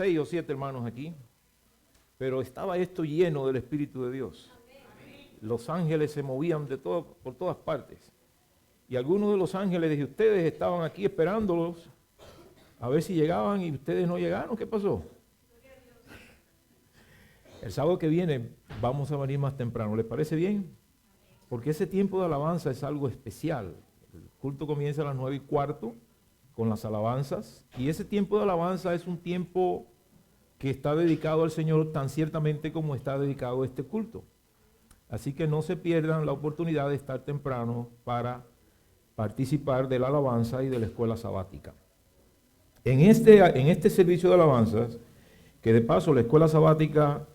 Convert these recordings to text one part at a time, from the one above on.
6 o 7 hermanos aquí, pero estaba esto lleno del Espíritu de Dios. Los ángeles se movían por todas partes. Y algunos de los ángeles de ustedes estaban aquí esperándolos a ver si llegaban y ustedes no llegaron. ¿Qué pasó? El sábado que viene vamos a venir más temprano. ¿Les parece bien? Porque ese tiempo de alabanza es algo especial. El culto comienza a las 9:15 con las alabanzas. Y ese tiempo de alabanza es un tiempo que está dedicado al Señor tan ciertamente como está dedicado este culto. Así que no se pierdan la oportunidad de estar temprano para participar de la alabanza y de la escuela sabática. En este servicio de alabanzas, que de paso la escuela sabática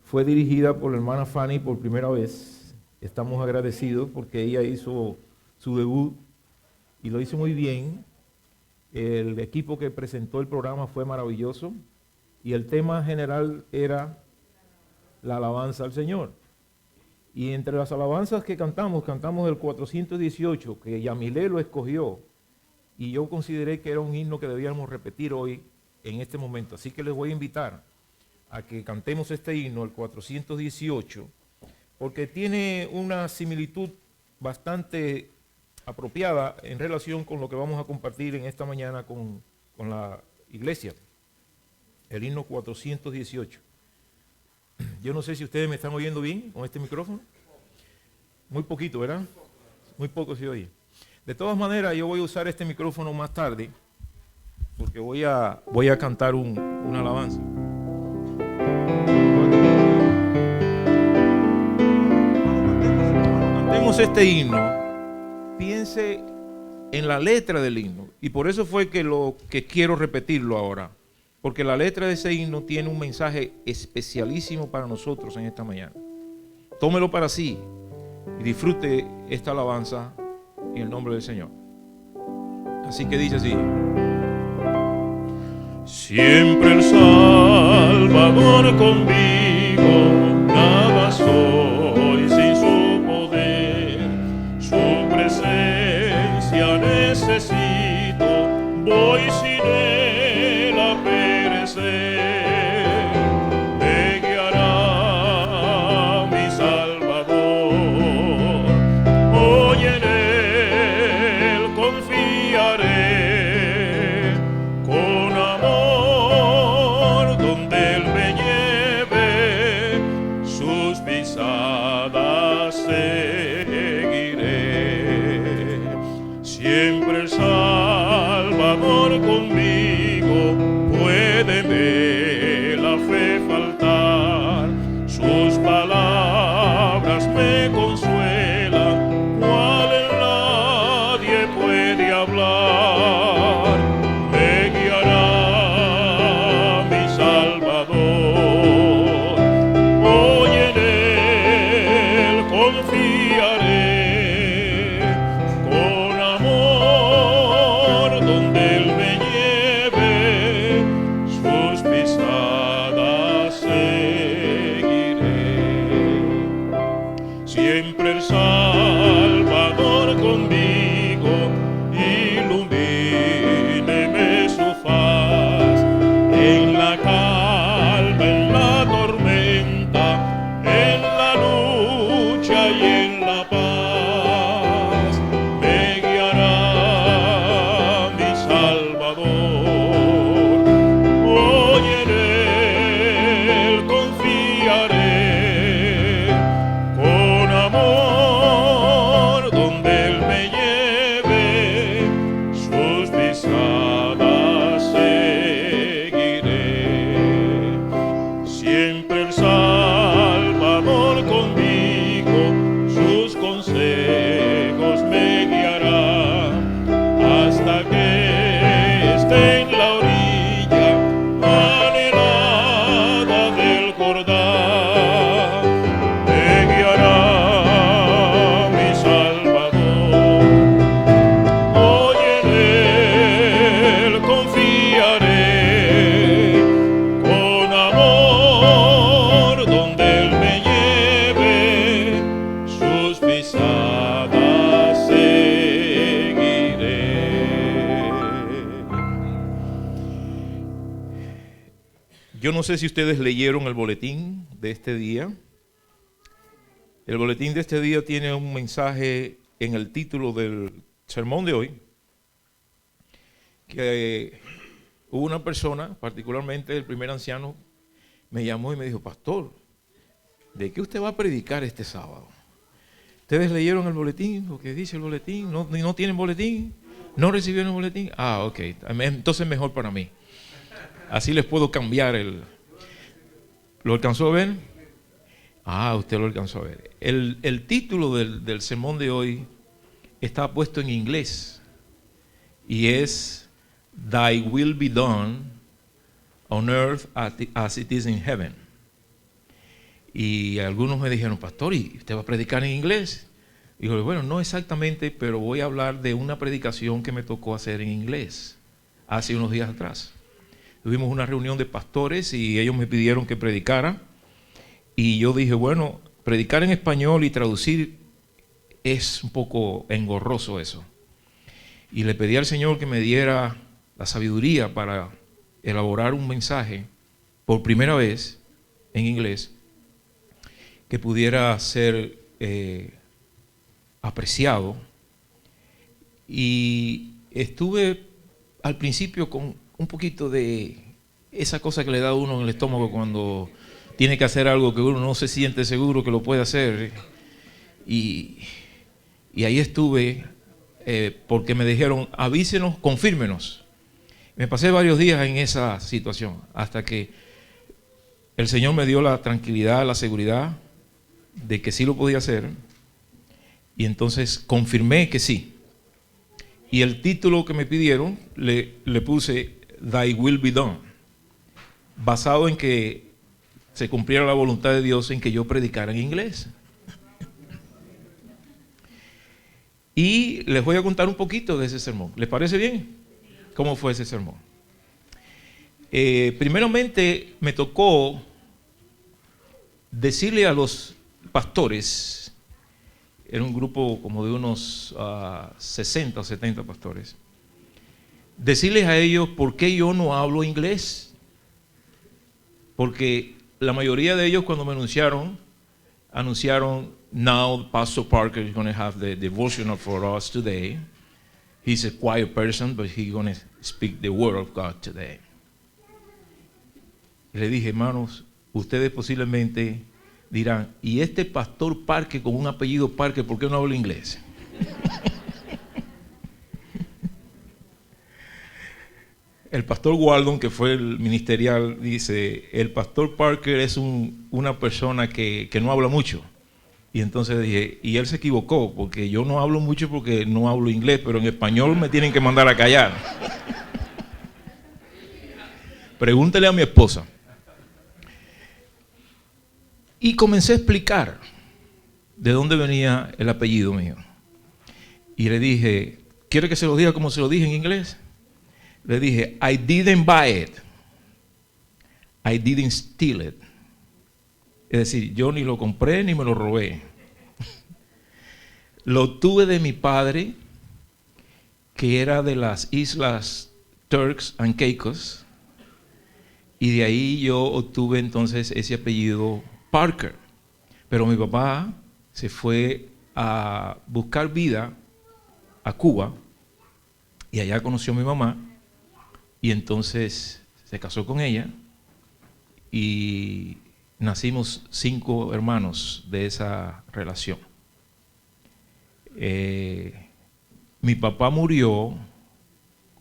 fue dirigida por la hermana Fanny por primera vez, estamos agradecidos porque ella hizo su debut y lo hizo muy bien. El equipo que presentó el programa fue maravilloso y el tema general era la alabanza al Señor. Y entre las alabanzas que cantamos el 418, que Yamilé lo escogió, y yo consideré que era un himno que debíamos repetir hoy, en este momento. Así que les voy a invitar a que cantemos este himno, el 418, porque tiene una similitud bastante apropiada en relación con lo que vamos a compartir en esta mañana con la iglesia. El himno 418. Yo no sé si ustedes me están oyendo bien con este micrófono. Muy poquito, ¿verdad? Muy poco se oye. De todas maneras, yo voy a usar este micrófono más tarde porque voy a cantar una alabanza. Cuando cantemos este himno, piense en la letra del himno. Y por eso fue que quiero repetirlo ahora. Porque la letra de ese himno tiene un mensaje especialísimo para nosotros en esta mañana. Tómelo para sí y disfrute esta alabanza en el nombre del Señor. Así que dice así. Siempre el Salvador conmigo, nada soy sin su poder, su presencia necesito, voy sin él a perecer, me guiará mi Salvador, hoy en él confiaré, con amor donde él me lleve, Yo no sé si ustedes leyeron el boletín de este día. El boletín de este día tiene un mensaje en el título del sermón de hoy, que hubo una persona, particularmente el primer anciano, me llamó y me dijo: pastor, ¿de qué usted va a predicar este sábado? ¿Ustedes leyeron el boletín? ¿Lo que dice el boletín? ¿No tienen boletín? ¿No recibieron el boletín? Ah, ok, entonces mejor para mí. Así les puedo cambiar el... ¿Lo alcanzó a ver? Ah, usted lo alcanzó a ver. El título del sermón de hoy está puesto en inglés y es Thy will be done on earth as it is in heaven. Y algunos me dijeron: pastor, ¿y usted va a predicar en inglés? Y yo, bueno, no exactamente, pero voy a hablar de una predicación que me tocó hacer en inglés hace unos días atrás. Tuvimos una reunión de pastores y ellos me pidieron que predicara. Y yo dije, bueno, predicar en español y traducir es un poco engorroso eso. Y le pedí al Señor que me diera la sabiduría para elaborar un mensaje por primera vez en inglés que pudiera ser apreciado. Y estuve al principio con un poquito de esa cosa que le da a uno en el estómago cuando tiene que hacer algo que uno no se siente seguro que lo puede hacer. Y ahí estuve porque me dijeron: avísenos, confírmenos. Me pasé varios días en esa situación hasta que el Señor me dio la tranquilidad, la seguridad de que sí lo podía hacer, y entonces confirmé que sí. Y el título que me pidieron le puse Thy will be done, basado en que se cumpliera la voluntad de Dios en que yo predicara en inglés. Y les voy a contar un poquito de ese sermón. ¿Les parece bien? ¿Cómo fue ese sermón? Primeramente me tocó decirle a los pastores, era un grupo como de unos 60 o 70 pastores, decirles a ellos por qué yo no hablo inglés. Porque la mayoría de ellos, cuando me anunciaron, now Pastor Parker is going to have the devotional for us today. He's a quiet person, but he's going to speak the word of God today. Le dije: hermanos, ustedes posiblemente dirán, ¿y este pastor Parker con un apellido Parker, por qué no habla inglés? El pastor Waldon, que fue el ministerial, dice: el pastor Parker es una persona que no habla mucho. Y entonces dije, y él se equivocó, porque yo no hablo mucho porque no hablo inglés, pero en español me tienen que mandar a callar. Pregúntele a mi esposa. Y comencé a explicar de dónde venía el apellido mío. Y le dije, ¿quiere que se lo diga como se lo dije en inglés? Le dije, I didn't buy it. I didn't steal it. Es decir, yo ni lo compré ni me lo robé. Lo tuve de mi padre, que era de las islas Turks and Caicos, y de ahí yo obtuve entonces ese apellido Parker. Pero mi papá se fue a buscar vida a Cuba y allá conoció a mi mamá y entonces se casó con ella y nacimos 5 hermanos de esa relación. Mi papá murió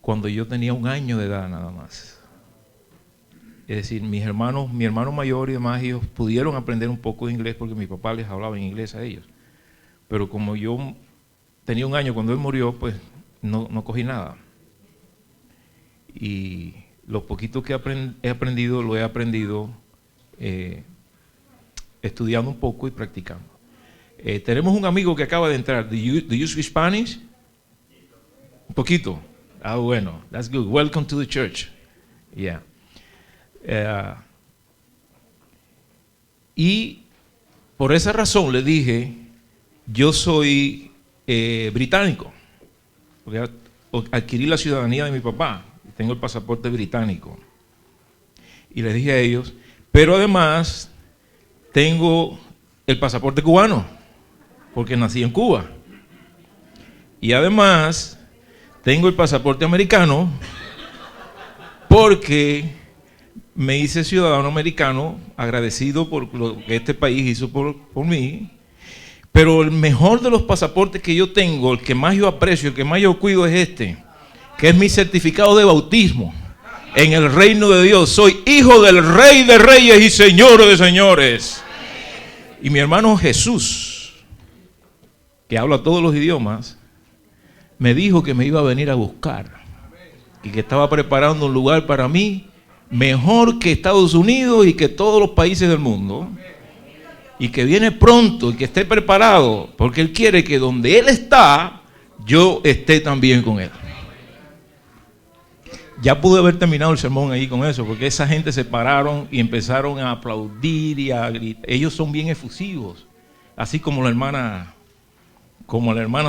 cuando yo tenía 1 año de edad nada más. Es decir, mi hermano mayor y demás, ellos pudieron aprender un poco de inglés porque mi papá les hablaba en inglés a ellos. Pero como yo tenía 1 año cuando él murió, pues no cogí nada. Y lo poquito que he aprendido, lo he aprendido estudiando un poco y practicando. Tenemos un amigo que acaba de entrar. Do you speak Spanish? Un poquito. Ah, bueno. That's good. Welcome to the church. Yeah. Y por esa razón le dije, yo soy británico, porque adquirí la ciudadanía de mi papá, tengo el pasaporte británico. Y les dije a ellos, pero además tengo el pasaporte cubano, porque nací en Cuba. Y además tengo el pasaporte americano, porque me hice ciudadano americano, agradecido por lo que este país hizo por mí. Pero el mejor de los pasaportes que yo tengo, el que más yo aprecio, el que más yo cuido es este, que es mi certificado de bautismo en el reino de Dios. Soy hijo del Rey de Reyes y Señor de Señores. Y mi hermano Jesús, que habla todos los idiomas, me dijo que me iba a venir a buscar y que estaba preparando un lugar para mí mejor que Estados Unidos y que todos los países del mundo, y que viene pronto y que esté preparado, porque Él quiere que donde Él está, yo esté también con Él. Ya pude haber terminado el sermón ahí con eso, porque esa gente se pararon y empezaron a aplaudir y a gritar. Ellos son bien efusivos, así como la hermana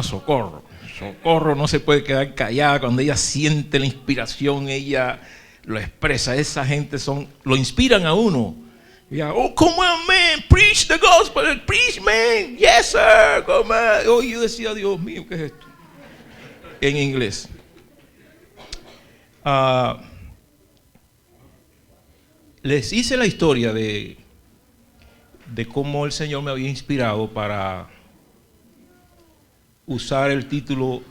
Socorro. Socorro no se puede quedar callada. Cuando ella siente la inspiración, ella lo expresa. Esa gente lo inspiran a uno. Yeah. Oh, come on, man, preach the gospel, preach, man, yes, sir, come on. Oh, yo decía, Dios mío, ¿qué es esto? En inglés. Les hice la historia de cómo el Señor me había inspirado para usar el título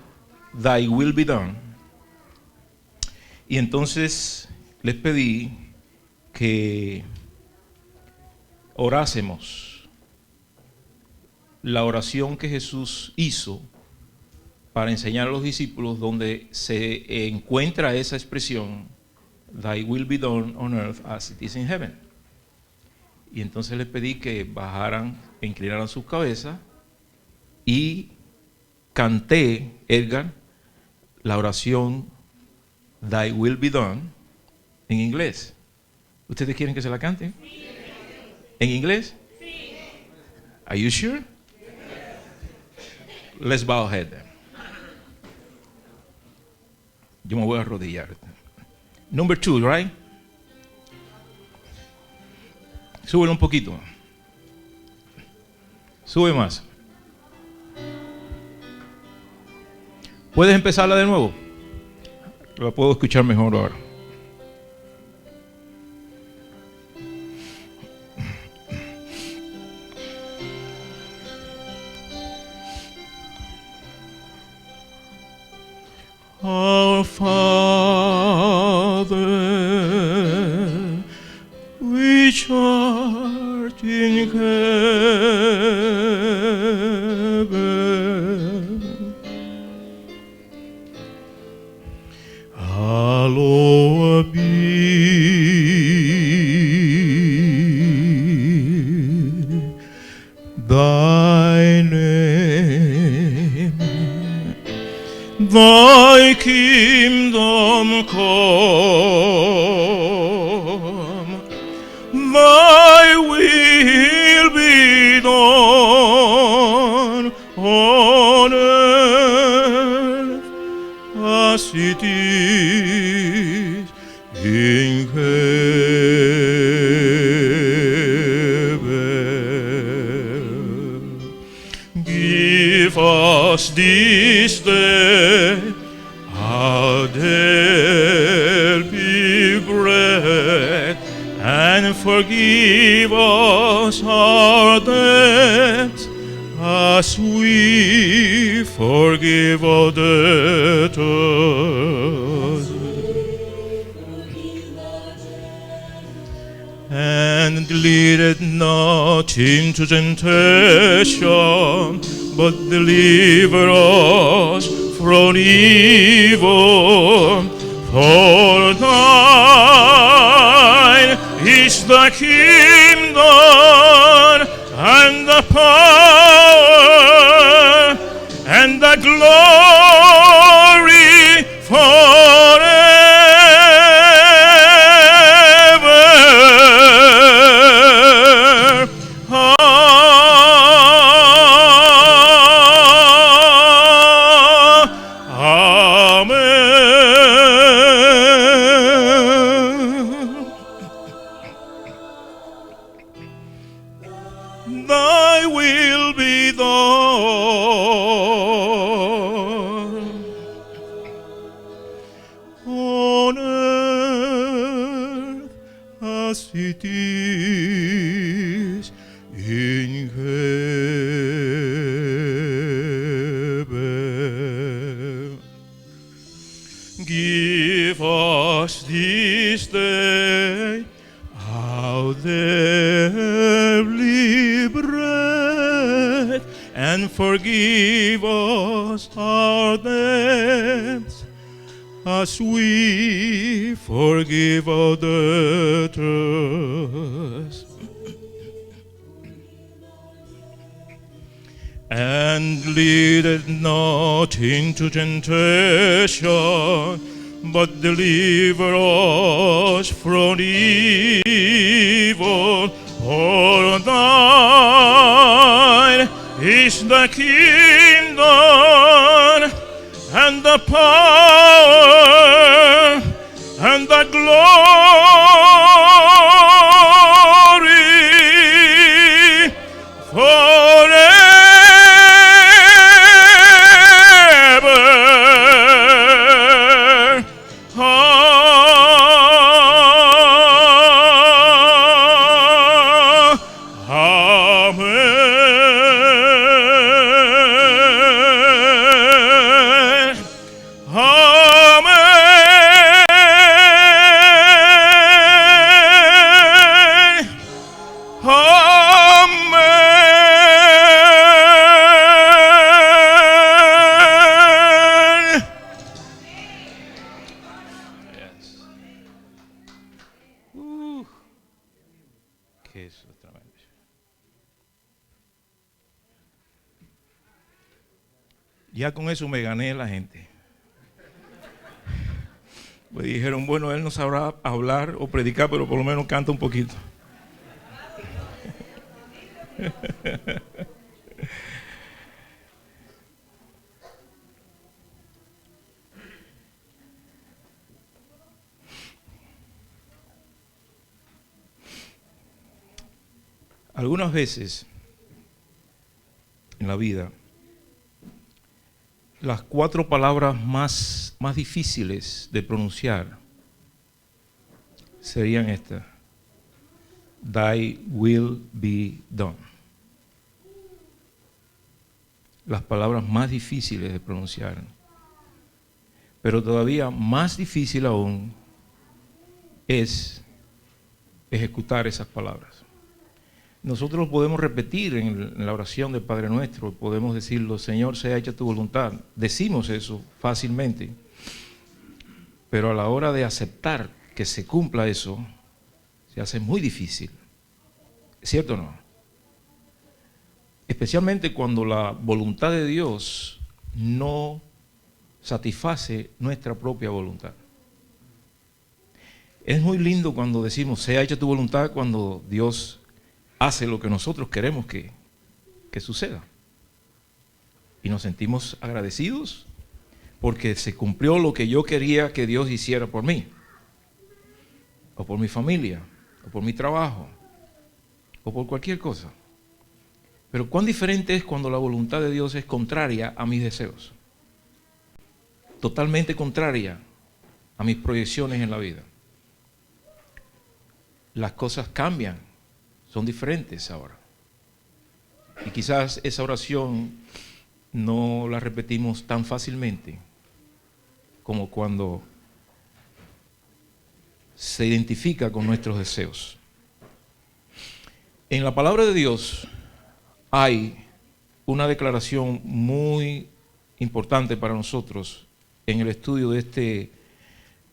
Thy Will Be Done. Y entonces les pedí que orásemos la oración que Jesús hizo para enseñar a los discípulos, donde se encuentra esa expresión, Thy will be done on earth as it is in heaven. Y entonces les pedí que bajaran, inclinaran sus cabezas, y canté, Edgar, la oración Thy will be done en inglés. ¿Ustedes quieren que se la cante? Sí. ¿En inglés? Sí. Are you sure? Yes. Let's bow our head then. Yo me voy a arrodillar. Number 2, right? Súbelo un poquito. Sube más. ¿Puedes empezarla de nuevo? La puedo escuchar mejor ahora. Our Father, which art in heaven, hallowed be thy name. Thy kingdom come, thy will be done on earth as it is in heaven. Give us this day our daily bread, and forgive us our debts as we forgive our debtors. And lead us not into temptation, but deliver us from evil. For thine is the kingdom and the power and the glory forever. thy will be done on earth as it is in heaven. Give us this day our daily bread, and forgive us our debts, as we forgive our debtors. And lead us not into temptation, but deliver us from evil. For thine is the kingdom, and the power, and the glory, forever. Ya con eso me gané a la gente. Me dijeron, bueno, él no sabrá hablar o predicar, pero por lo menos canta un poquito. Algunas veces en la vida, las 4 palabras más difíciles de pronunciar serían estas: Thy will be done. Las palabras más difíciles de pronunciar. Pero todavía más difícil aún es ejecutar esas palabras. Nosotros podemos repetir en la oración del Padre Nuestro, podemos decirlo, Señor, sea hecha tu voluntad. Decimos eso fácilmente, pero a la hora de aceptar que se cumpla eso, se hace muy difícil. ¿Es cierto o no? Especialmente cuando la voluntad de Dios no satisface nuestra propia voluntad. Es muy lindo cuando decimos, sea hecha tu voluntad, cuando Dios hace lo que nosotros queremos que suceda. Y nos sentimos agradecidos porque se cumplió lo que yo quería que Dios hiciera por mí, o por mi familia, o por mi trabajo, o por cualquier cosa. Pero cuán diferente es cuando la voluntad de Dios es contraria a mis deseos, totalmente contraria a mis proyecciones en la vida. Las cosas cambian, son diferentes ahora. Y quizás esa oración no la repetimos tan fácilmente como cuando se identifica con nuestros deseos. En la palabra de Dios hay una declaración muy importante para nosotros en el estudio de este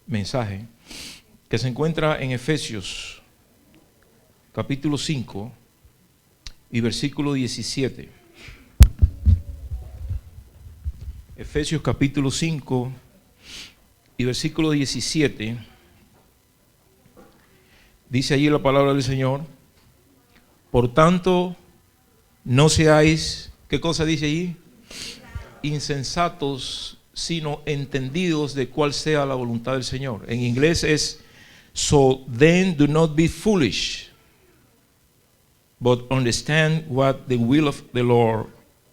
mensaje, que se encuentra en Efesios capítulo 5 y versículo 17. Efesios capítulo 5 y versículo 17. Dice allí la palabra del Señor: por tanto, no seáis, ¿qué cosa dice allí? Insensatos, sino entendidos de cuál sea la voluntad del Señor. En inglés es, so then do not be foolish. but understand what the will of the Lord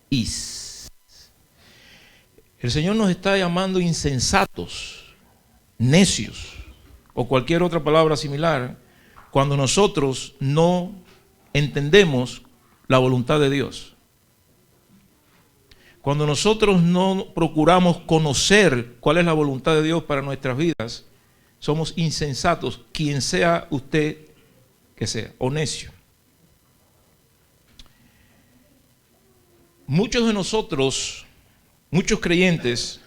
is. El Señor nos está llamando insensatos, necios, o cualquier otra palabra similar, cuando nosotros no entendemos la voluntad de Dios. Cuando nosotros no procuramos conocer cuál es la voluntad de Dios para nuestras vidas, somos insensatos, quien sea usted que sea, o necio. Muchos de nosotros, muchos creyentes,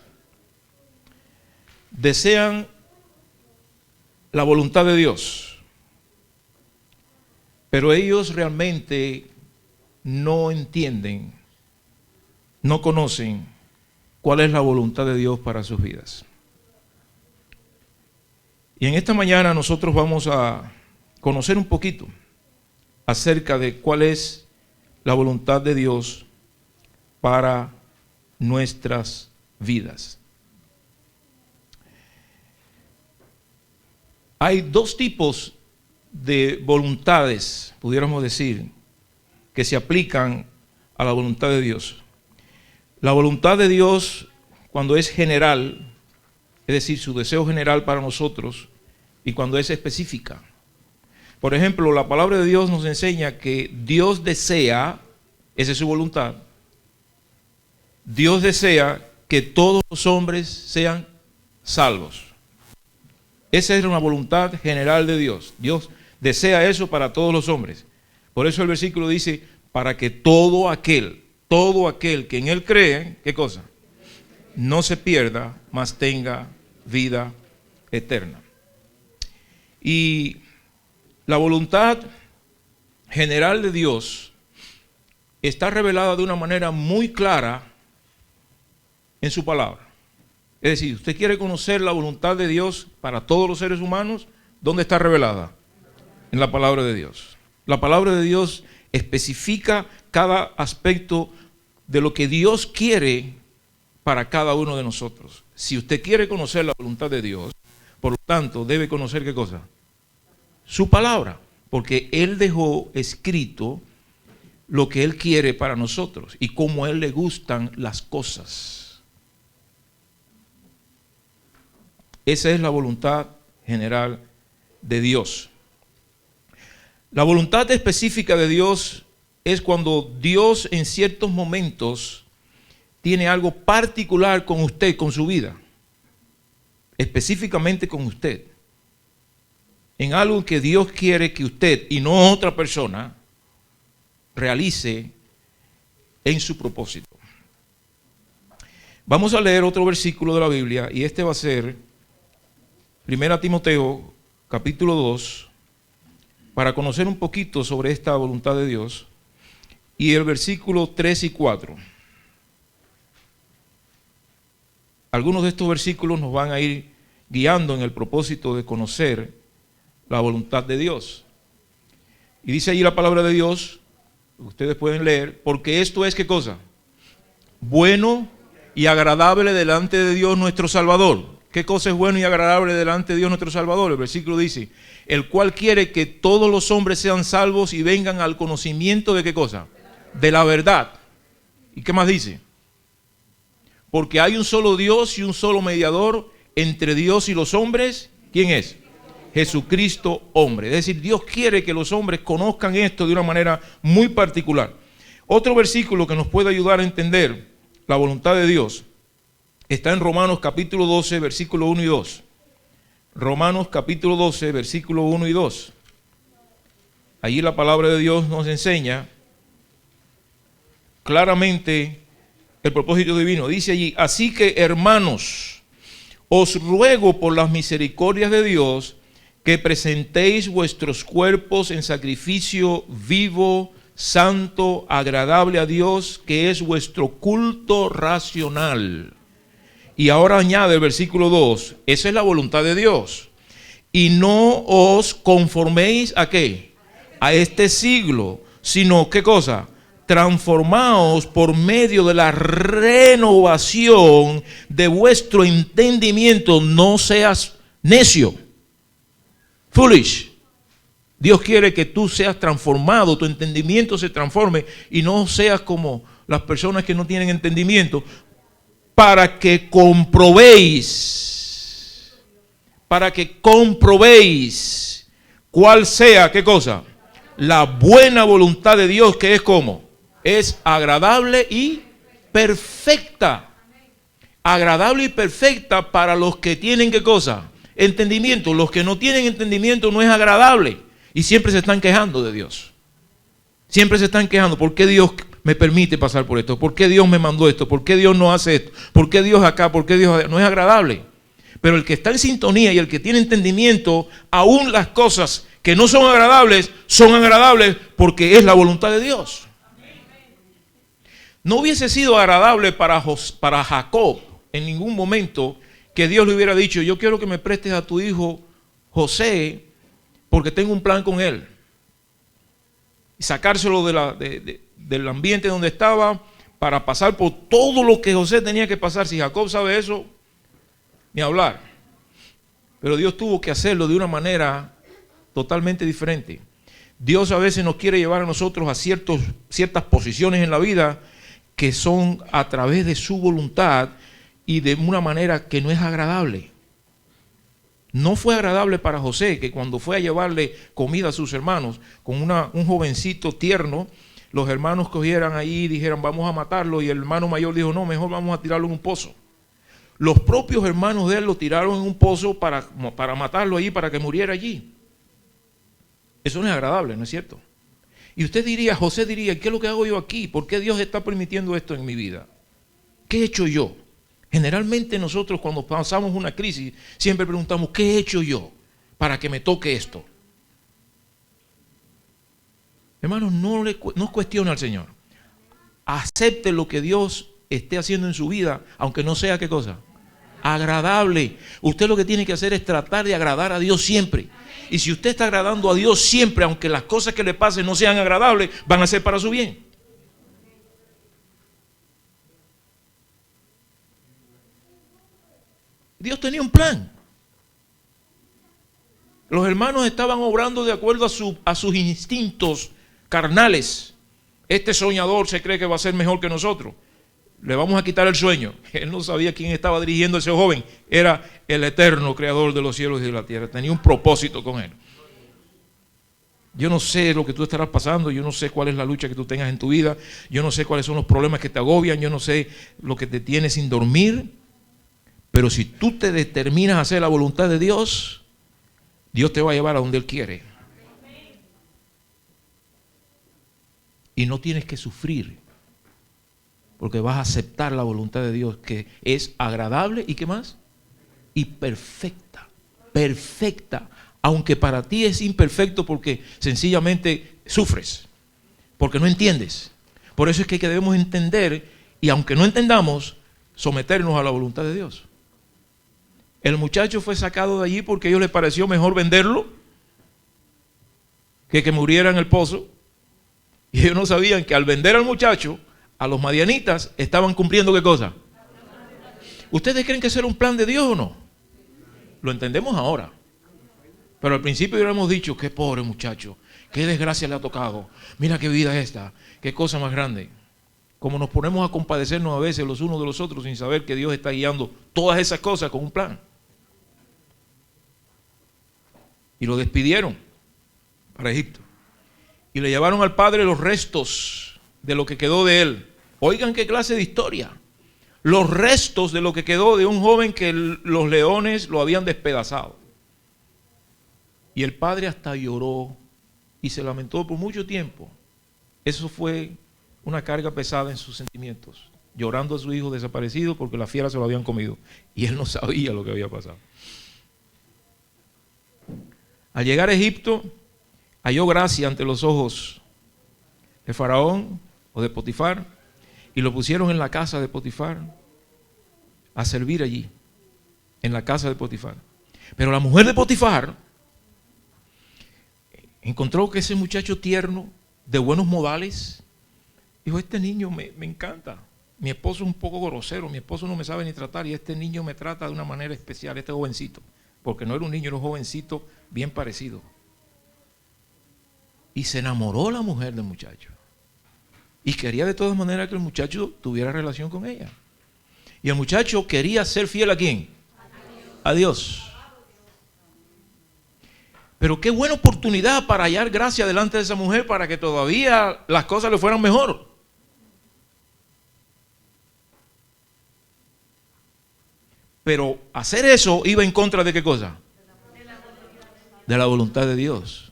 desean la voluntad de Dios, pero ellos realmente no entienden, no conocen cuál es la voluntad de Dios para sus vidas. Y en esta mañana nosotros vamos a conocer un poquito acerca de cuál es la voluntad de Dios para nuestras vidas. Hay dos tipos de voluntades, pudiéramos decir, que se aplican a la voluntad de Dios. La voluntad de Dios, cuando es general, es decir, su deseo general para nosotros, y cuando es específica. Por ejemplo, la palabra de Dios nos enseña que Dios desea, esa es su voluntad, Dios desea que todos los hombres sean salvos. Esa es una voluntad general de Dios. Dios desea eso para todos los hombres. Por eso el versículo dice, para que todo aquel que en Él cree, ¿qué cosa? No se pierda, mas tenga vida eterna. Y la voluntad general de Dios está revelada de una manera muy clara en su palabra. Es decir, usted quiere conocer la voluntad de Dios para todos los seres humanos, ¿dónde está revelada? En la palabra de Dios. La palabra de Dios especifica cada aspecto de lo que Dios quiere para cada uno de nosotros. Si usted quiere conocer la voluntad de Dios, por lo tanto, debe conocer ¿qué cosa? Su palabra, porque Él dejó escrito lo que Él quiere para nosotros y cómo a Él le gustan las cosas. Esa es la voluntad general de Dios. La voluntad específica de Dios es cuando Dios en ciertos momentos tiene algo particular con usted, con su vida. Específicamente con usted. En algo que Dios quiere que usted y no otra persona realice en su propósito. Vamos a leer otro versículo de la Biblia y este va a ser 1 Timoteo capítulo 2 para conocer un poquito sobre esta voluntad de Dios y el versículo 3 y 4. Algunos de estos versículos nos van a ir guiando en el propósito de conocer la voluntad de Dios. Y dice allí la palabra de Dios, ustedes pueden leer, porque esto es ¿qué cosa? Bueno y agradable delante de Dios nuestro Salvador. ¿Qué cosa es bueno y agradable delante de Dios nuestro Salvador? El versículo dice, el cual quiere que todos los hombres sean salvos y vengan al conocimiento de ¿qué cosa? De la verdad. ¿Y qué más dice? Porque hay un solo Dios y un solo mediador entre Dios y los hombres. ¿Quién es? Jesucristo hombre. Es decir, Dios quiere que los hombres conozcan esto de una manera muy particular. Otro versículo que nos puede ayudar a entender la voluntad de Dios está en Romanos capítulo 12, versículo 1 y 2. Romanos capítulo 12, versículo 1 y 2. Allí la palabra de Dios nos enseña claramente el propósito divino. Dice allí, así que hermanos, os ruego por las misericordias de Dios que presentéis vuestros cuerpos en sacrificio vivo, santo, agradable a Dios, que es vuestro culto racional. Y ahora añade el versículo 2, esa es la voluntad de Dios. Y no os conforméis ¿a qué? A este siglo, sino ¿qué cosa? Transformaos por medio de la renovación de vuestro entendimiento, no seas necio, foolish, Dios quiere que tú seas transformado, tu entendimiento se transforme y no seas como las personas que no tienen entendimiento, para que comprobéis cuál sea, ¿qué cosa? La buena voluntad de Dios, que es como, es agradable y perfecta. Agradable y perfecta para los que tienen, ¿qué cosa? Entendimiento. Los que no tienen entendimiento no es agradable y siempre se están quejando de Dios. Siempre se están quejando. ¿Por qué Dios me permite pasar por esto? ¿Por qué Dios me mandó esto? ¿Por qué Dios no hace esto? ¿Por qué Dios acá? ¿Por qué Dios allá? No es agradable. Pero el que está en sintonía y el que tiene entendimiento, aún las cosas que no son agradables porque es la voluntad de Dios. No hubiese sido agradable para Jacob en ningún momento que Dios le hubiera dicho: yo quiero que me prestes a tu hijo José porque tengo un plan con él. Y sacárselo del ambiente donde estaba para pasar por todo lo que José tenía que pasar. Si Jacob sabe eso, ni hablar. Pero Dios tuvo que hacerlo de una manera totalmente diferente. Dios a veces nos quiere llevar a nosotros a ciertas posiciones en la vida que son a través de su voluntad y de una manera que no es agradable. No fue agradable para José, que cuando fue a llevarle comida a sus hermanos, con un jovencito tierno, los hermanos cogieran ahí y dijeran: vamos a matarlo, y el hermano mayor dijo: no, mejor vamos a tirarlo en un pozo. Los propios hermanos de él lo tiraron en un pozo para matarlo allí, para que muriera allí. Eso no es agradable, ¿no es cierto? Y usted diría, José diría: ¿qué es lo que hago yo aquí? ¿Por qué Dios está permitiendo esto en mi vida? ¿Qué he hecho yo? Generalmente nosotros cuando pasamos una crisis siempre preguntamos: ¿qué he hecho yo para que me toque esto? Hermanos, no cuestione al Señor. Acepte lo que Dios esté haciendo en su vida, aunque no sea, ¿qué cosa? Agradable. Usted lo que tiene que hacer es tratar de agradar a Dios siempre. Y si usted está agradando a Dios siempre, aunque las cosas que le pasen no sean agradables, van a ser para su bien. Dios tenía un plan. Los hermanos estaban obrando de acuerdo a sus instintos carnales. Este soñador se cree que va a ser mejor que nosotros. Le vamos a quitar el sueño. Él no sabía quién estaba dirigiendo a ese joven. Era el eterno creador de los cielos y de la tierra. Tenía un propósito con él. Yo no sé lo que tú estarás pasando. Yo no sé cuál es la lucha que tú tengas en tu vida. Yo no sé cuáles son los problemas que te agobian. Yo no sé lo que te tiene sin dormir. Pero si tú te determinas a hacer la voluntad de Dios, Dios te va a llevar a donde Él quiere. Y no tienes que sufrir, porque vas a aceptar la voluntad de Dios, que es agradable y ¿qué más? Y perfecta. Perfecta. Aunque para ti es imperfecto porque sencillamente sufres, porque no entiendes. Por eso es que debemos entender, y aunque no entendamos, someternos a la voluntad de Dios. El muchacho fue sacado de allí porque a ellos les pareció mejor venderlo que muriera en el pozo. Y ellos no sabían que al vender al muchacho, a los madianitas estaban cumpliendo ¿qué cosa? ¿Ustedes creen que ese era un plan de Dios o no? Lo entendemos ahora. Pero al principio hubiéramos dicho: qué pobre muchacho, qué desgracia le ha tocado. Mira qué vida esta, qué cosa más grande. Como nos ponemos a compadecernos a veces los unos de los otros sin saber que Dios está guiando todas esas cosas con un plan. Y lo despidieron para Egipto. Y le llevaron al padre los restos de lo que quedó de él. Oigan qué clase de historia. Los restos de lo que quedó de un joven que los leones lo habían despedazado. Y el padre hasta lloró y se lamentó por mucho tiempo. Eso fue una carga pesada en sus sentimientos. Llorando a su hijo desaparecido porque las fieras se lo habían comido. Y él no sabía lo que había pasado. Al llegar a Egipto, halló gracia ante los ojos de Faraón o de Potifar, y lo pusieron en la casa de Potifar a servir allí, en la casa de Potifar. Pero la mujer de Potifar encontró que ese muchacho tierno, de buenos modales, dijo: este niño me encanta. Mi esposo es un poco grosero, mi esposo no me sabe ni tratar, y este niño me trata de una manera especial, este jovencito. Porque no era un niño, era un jovencito bien parecido. Y se enamoró la mujer del muchacho. Y quería de todas maneras que el muchacho tuviera relación con ella. Y el muchacho quería ser fiel ¿a quién? A Dios. Pero qué buena oportunidad para hallar gracia delante de esa mujer para que todavía las cosas le fueran mejor. Pero hacer eso iba en contra de ¿qué cosa? De la voluntad de Dios.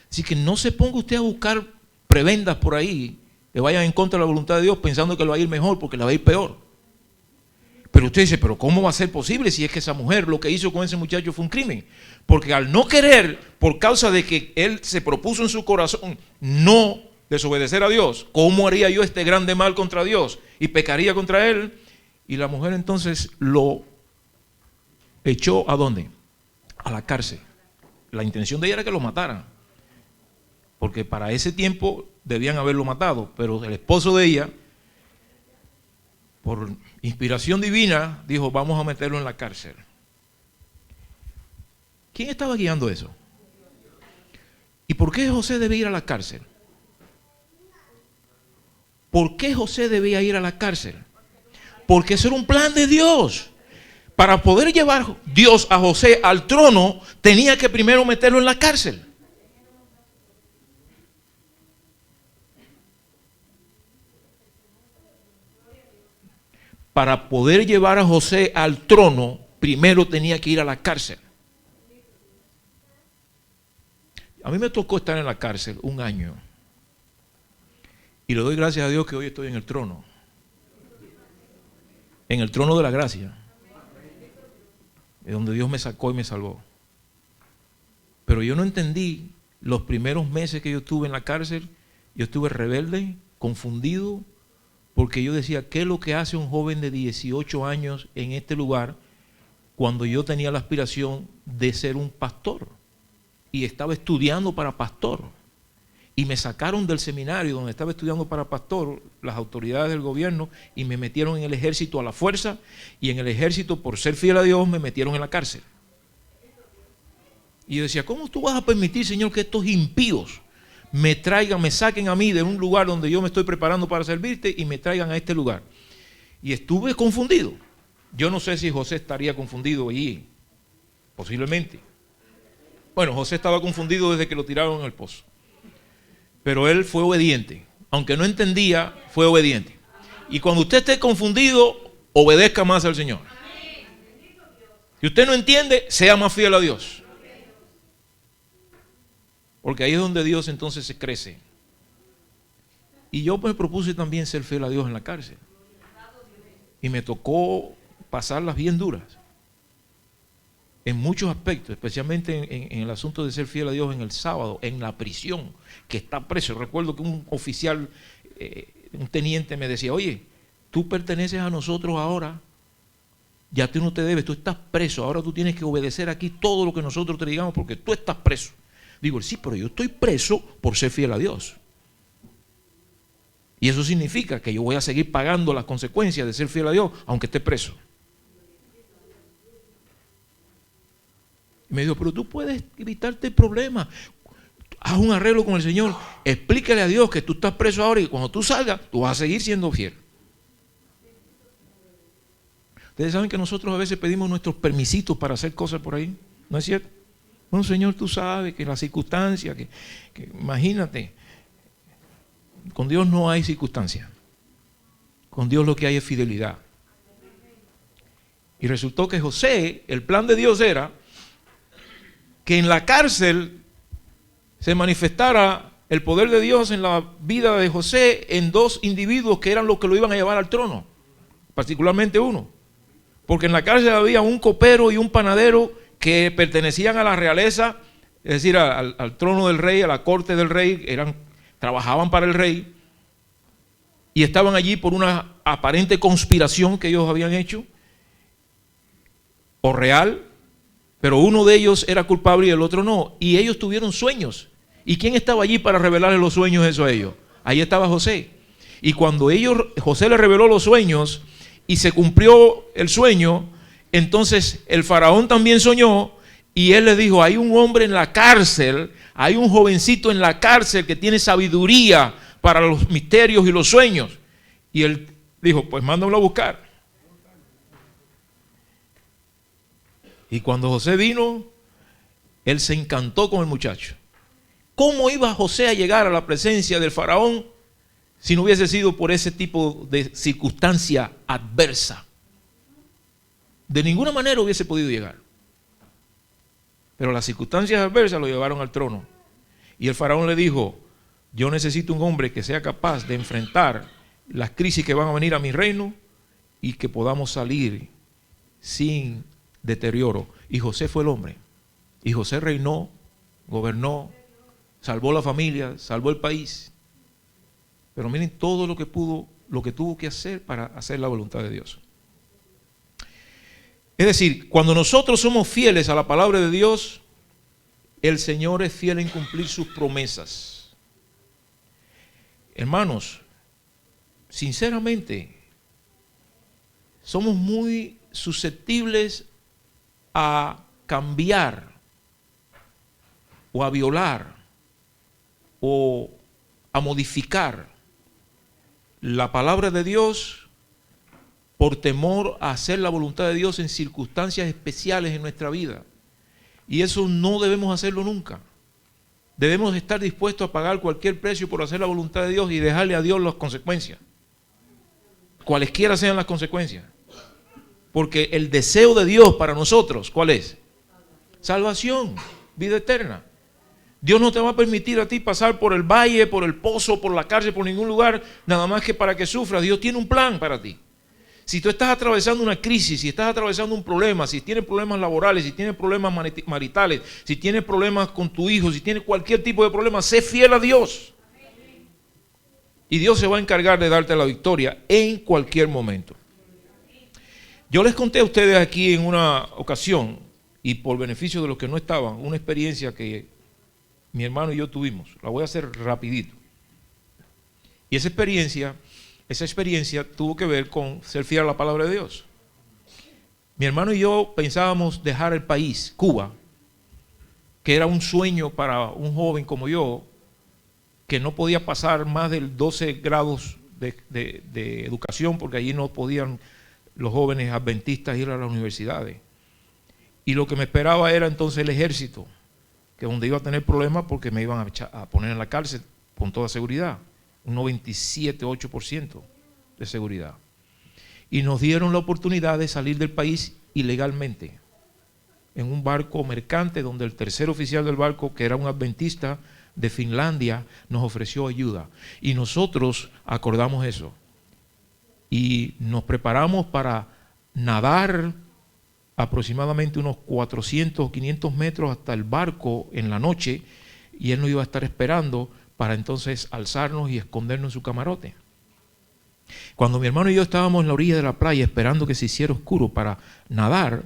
Así que no se ponga usted a buscar prebendas por ahí que vayan en contra de la voluntad de Dios pensando que le va a ir mejor porque le va a ir peor. Pero usted dice, pero ¿cómo va a ser posible si es que esa mujer lo que hizo con ese muchacho fue un crimen? Porque al no querer, por causa de que él se propuso en su corazón no desobedecer a Dios, ¿cómo haría yo este grande mal contra Dios? Y pecaría contra él. Y la mujer entonces lo echó ¿a dónde? A la cárcel. La intención de ella era que lo mataran. Porque para ese tiempo debían haberlo matado. Pero el esposo de ella, por inspiración divina, dijo, vamos a meterlo en la cárcel. ¿Quién estaba guiando eso? ¿Y por qué José debía ir a la cárcel? ¿Por qué José debía ir a la cárcel? Porque eso era un plan de Dios. Para poder llevar Dios a José al trono, tenía que primero meterlo en la cárcel. Para poder llevar a José al trono, primero tenía que ir a la cárcel. A mí me tocó estar en la cárcel un año. Y le doy gracias a Dios que hoy estoy en el trono. En el trono de la gracia. Es donde Dios me sacó y me salvó. Pero yo no entendí los primeros meses que yo estuve en la cárcel. Yo estuve rebelde, confundido, porque yo decía, ¿qué es lo que hace un joven de 18 años en este lugar cuando yo tenía la aspiración de ser un pastor? Y estaba estudiando para pastor. Y me sacaron del seminario donde estaba estudiando para pastor las autoridades del gobierno y me metieron en el ejército a la fuerza, y en el ejército, por ser fiel a Dios, me metieron en la cárcel. Y yo decía, ¿cómo tú vas a permitir, Señor, que estos impíos me traigan, me saquen a mí de un lugar donde yo me estoy preparando para servirte y me traigan a este lugar? Y estuve confundido. Yo no sé si José estaría confundido allí, posiblemente. Bueno, José estaba confundido desde que lo tiraron en el pozo. Pero él fue obediente. Aunque no entendía, fue obediente. Y cuando usted esté confundido, obedezca más al Señor. Si usted no entiende, sea más fiel a Dios. Porque ahí es donde Dios entonces se crece. Y yo me propuse también ser fiel a Dios en la cárcel. Y me tocó pasarlas bien duras. En muchos aspectos, especialmente en el asunto de ser fiel a Dios en el sábado, en la prisión, que está preso. Recuerdo que un oficial, un teniente me decía, oye, tú perteneces a nosotros ahora, ya tú no te debes, tú estás preso, ahora tú tienes que obedecer aquí todo lo que nosotros te digamos porque tú estás preso. Digo, sí, pero yo estoy preso por ser fiel a Dios. Y eso significa que yo voy a seguir pagando las consecuencias de ser fiel a Dios, aunque esté preso. Y me dijo, pero tú puedes evitarte el problema. Haz un arreglo con el Señor. Explícale a Dios que tú estás preso ahora y cuando tú salgas, tú vas a seguir siendo fiel. Ustedes saben que nosotros a veces pedimos nuestros permisitos para hacer cosas por ahí. ¿No es cierto? Bueno, Señor, tú sabes que las circunstancias, que imagínate, con Dios no hay circunstancias. Con Dios lo que hay es fidelidad. Y resultó que José, el plan de Dios era que en la cárcel se manifestara el poder de Dios en la vida de José en dos individuos que eran los que lo iban a llevar al trono, particularmente uno. Porque en la cárcel había un copero y un panadero que pertenecían a la realeza, es decir, al trono del rey, a la corte del rey, trabajaban para el rey y estaban allí por una aparente conspiración que ellos habían hecho, o real, pero uno de ellos era culpable y el otro no, y ellos tuvieron sueños. ¿Y quién estaba allí para revelarle los sueños eso a ellos? Ahí estaba José. Y cuando José le reveló los sueños y se cumplió el sueño, entonces el faraón también soñó Y él le dijo, hay un hombre en la cárcel, hay un jovencito en la cárcel que tiene sabiduría para los misterios y los sueños. Y él dijo, pues mándamelo a buscar. Y cuando José vino, él se encantó con el muchacho. ¿Cómo iba José a llegar a la presencia del faraón si no hubiese sido por ese tipo de circunstancia adversa? De ninguna manera hubiese podido llegar. Pero las circunstancias adversas lo llevaron al trono. Y el faraón le dijo, yo necesito un hombre que sea capaz de enfrentar las crisis que van a venir a mi reino y que podamos salir sin deterioro. Y José fue el hombre. Y José reinó, gobernó, salvó la familia, salvó el país. Pero miren todo lo que pudo, lo que tuvo que hacer para hacer la voluntad de Dios. Es decir, cuando nosotros somos fieles a la palabra de Dios, el Señor es fiel en cumplir sus promesas. Hermanos, sinceramente, somos muy susceptibles a cambiar o a violar o a modificar la palabra de Dios por temor a hacer la voluntad de Dios en circunstancias especiales en nuestra vida. Y eso no debemos hacerlo nunca. Debemos estar dispuestos a pagar cualquier precio por hacer la voluntad de Dios y dejarle a Dios las consecuencias, cualesquiera sean las consecuencias. Porque el deseo de Dios para nosotros, ¿cuál es? Salvación, vida eterna. Dios no te va a permitir a ti pasar por el valle, por el pozo, por la cárcel, por ningún lugar, nada más que para que sufras. Dios tiene un plan para ti. Si tú estás atravesando una crisis, si estás atravesando un problema, si tienes problemas laborales, si tienes problemas maritales, si tienes problemas con tu hijo, si tienes cualquier tipo de problema, sé fiel a Dios. Y Dios se va a encargar de darte la victoria en cualquier momento. Yo les conté a ustedes aquí en una ocasión, y por beneficio de los que no estaban, una experiencia que mi hermano y yo tuvimos. La voy a hacer rapidito. Y esa experiencia tuvo que ver con ser fiel a la palabra de Dios. Mi hermano y yo pensábamos dejar el país, Cuba, que era un sueño para un joven como yo, que no podía pasar más de 12 grados de educación, porque allí no podían los jóvenes adventistas ir a las universidades. Y lo que me esperaba era entonces el ejército, que donde iba a tener problemas porque me iban a poner en la cárcel con toda seguridad. Un 97-8% de seguridad. Y nos dieron la oportunidad de salir del país ilegalmente, en un barco mercante donde el tercer oficial del barco, que era un adventista de Finlandia, nos ofreció ayuda. Y nosotros acordamos eso. Y nos preparamos para nadar aproximadamente unos 400 o 500 metros hasta el barco en la noche, y él nos iba a estar esperando para entonces alzarnos y escondernos en su camarote. Cuando mi hermano y yo estábamos en la orilla de la playa esperando que se hiciera oscuro para nadar,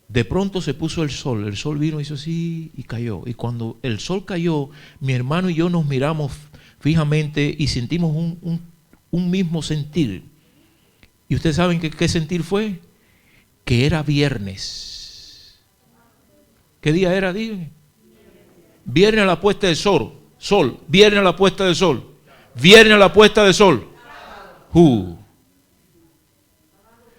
de pronto se puso el sol vino, hizo así y cayó. Y cuando el sol cayó, mi hermano y yo nos miramos fijamente y sentimos un mismo sentir. ¿Y ustedes saben qué sentir fue? Que era viernes. ¿Qué día era? Díganme. Viernes a la puesta del sol. Viernes a la puesta del sol. Viernes a la puesta del sol.